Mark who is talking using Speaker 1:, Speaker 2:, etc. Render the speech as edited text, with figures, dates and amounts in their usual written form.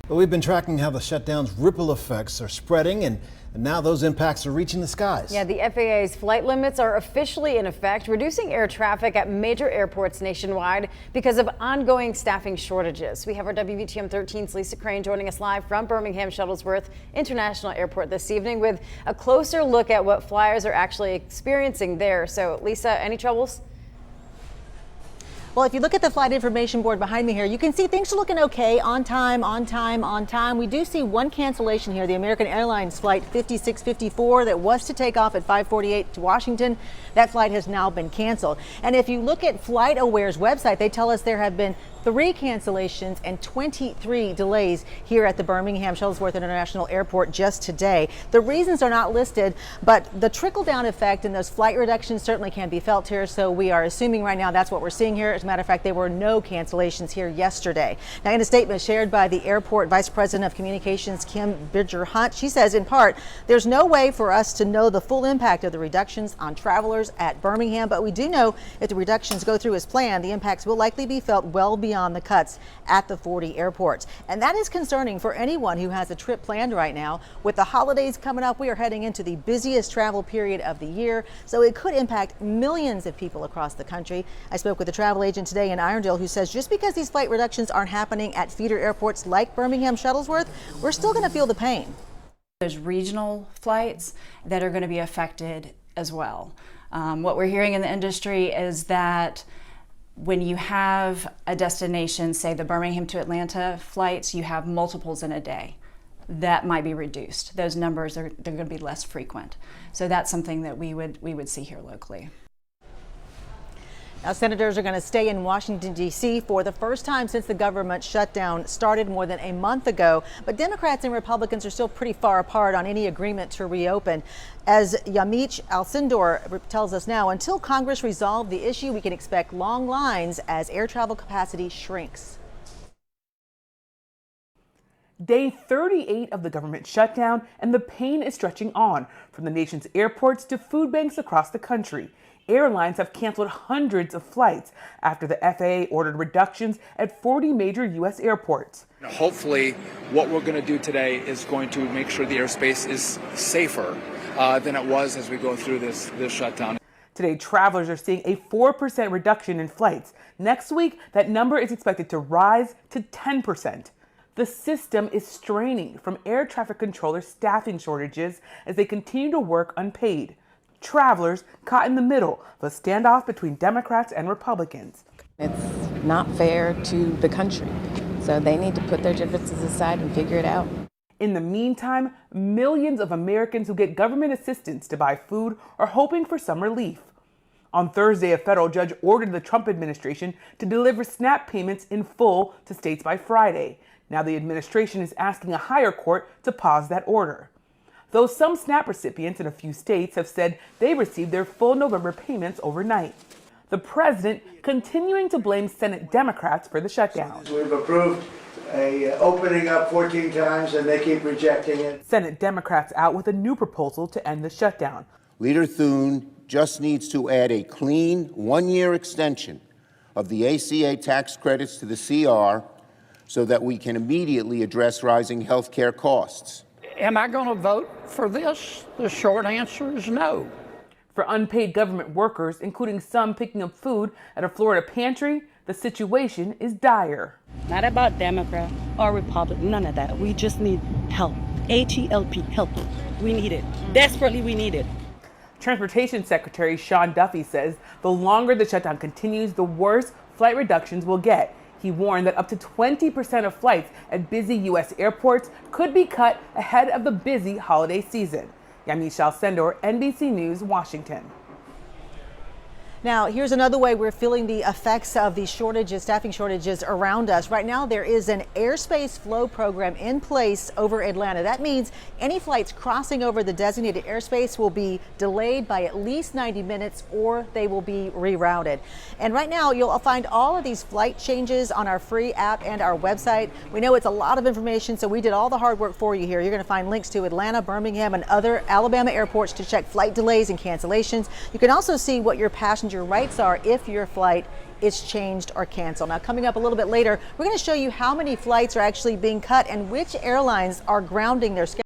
Speaker 1: Well, we've been tracking how the shutdown's ripple effects are spreading, and now those impacts are reaching the skies.
Speaker 2: Yeah, the FAA's flight limits are officially in effect, reducing air traffic at major airports nationwide because of ongoing staffing shortages. We have our WVTM 13's Lisa Crane joining us live from Birmingham Shuttlesworth International Airport this evening with a closer look at what flyers are actually experiencing there. So, Lisa, any troubles?
Speaker 3: Well, if you look at the flight information board behind me here, you can see things are looking okay. On time. We do see one cancellation here, the American Airlines flight 5654 that was to take off at 5:48 to Washington. That flight has now been canceled. And if you look at FlightAware's website, they tell us there have been 3 cancellations and 23 delays here at the Birmingham Shuttlesworth International Airport just today. The reasons are not listed, but the trickle-down effect and those flight reductions certainly can be felt here. So we are assuming right now that's what we're seeing here. As a matter of fact, there were no cancellations here yesterday. Now, in a statement shared by the airport Vice President of Communications, Kim Bridger-Hunt, she says, in part, there's no way for us to know the full impact of the reductions on travelers at Birmingham, but we do know if the reductions go through as planned, the impacts will likely be felt well beyond the cuts at the 40 airports. And that is concerning for anyone who has a trip planned right now. With the holidays coming up, we are heading into the busiest travel period of the year, so it could impact millions of people across the country. I spoke with a travel agent today in Irondale who says just because these flight reductions aren't happening at feeder airports like Birmingham Shuttlesworth, we're still going to feel the pain.
Speaker 4: There's regional flights that are going to be affected as well. What we're hearing in the industry is that when you have a destination, say the Birmingham to Atlanta flights, you have multiples in a day. That might be reduced. Those numbers they're going to be less frequent. So that's something that we would see here locally.
Speaker 3: Now, senators are going to stay in Washington, D.C. for the first time since the government shutdown started more than a month ago. But Democrats and Republicans are still pretty far apart on any agreement to reopen. As Yamiche Alcindor tells us now, until Congress resolve the issue, we can expect long lines as air travel capacity shrinks.
Speaker 5: Day 38 of the government shutdown, and the pain is stretching on from the nation's airports to food banks across the country. Airlines have canceled hundreds of flights after the FAA ordered reductions at 40 major U.S. airports.
Speaker 6: Hopefully, what we're going to do today is going to make sure the airspace is safer than it was as we go through this shutdown.
Speaker 5: Today, travelers are seeing a 4% reduction in flights. Next week, that number is expected to rise to 10%. The system is straining from air traffic controller staffing shortages as they continue to work unpaid. Travelers caught in the middle of a standoff between Democrats and Republicans.
Speaker 7: It's not fair to the country, so they need to put their differences aside and figure it out.
Speaker 5: In the meantime, millions of Americans who get government assistance to buy food are hoping for some relief. On Thursday, a federal judge ordered the Trump administration to deliver SNAP payments in full to states by Friday. Now the administration is asking a higher court to pause that order. Though some SNAP recipients in a few states have said they received their full November payments overnight. The president continuing to blame Senate Democrats for the shutdown.
Speaker 8: We've approved a opening up 14 times and they keep rejecting it.
Speaker 5: Senate Democrats out with a new proposal to end the shutdown.
Speaker 9: Leader Thune just needs to add a clean 1-year extension of the ACA tax credits to the CR so that we can immediately address rising health care costs.
Speaker 10: Am I going to vote for this? The short answer is no.
Speaker 5: For unpaid government workers, including some picking up food at a Florida pantry, the situation is dire.
Speaker 11: Not about Democrat or Republican, none of that. We just need help. H-E-L-P, help. We need it. Desperately, we need it.
Speaker 5: Transportation Secretary Sean Duffy says the longer the shutdown continues, the worse flight reductions will get. He warned that up to 20% of flights at busy U.S. airports could be cut ahead of the busy holiday season. Yamiche Alcindor, NBC News, Washington.
Speaker 3: Now, here's another way we're feeling the effects of these shortages, staffing shortages around us. Right now, there is an airspace flow program in place over Atlanta. That means any flights crossing over the designated airspace will be delayed by at least 90 minutes or they will be rerouted. And right now, you'll find all of these flight changes on our free app and our website. We know it's a lot of information, so we did all the hard work for you here. You're going to find links to Atlanta, Birmingham, and other Alabama airports to check flight delays and cancellations. You can also see what your passenger rights are if your flight it's changed or canceled. Now, coming up a little bit later, we're going to show you how many flights are actually being cut and which airlines are grounding their schedule.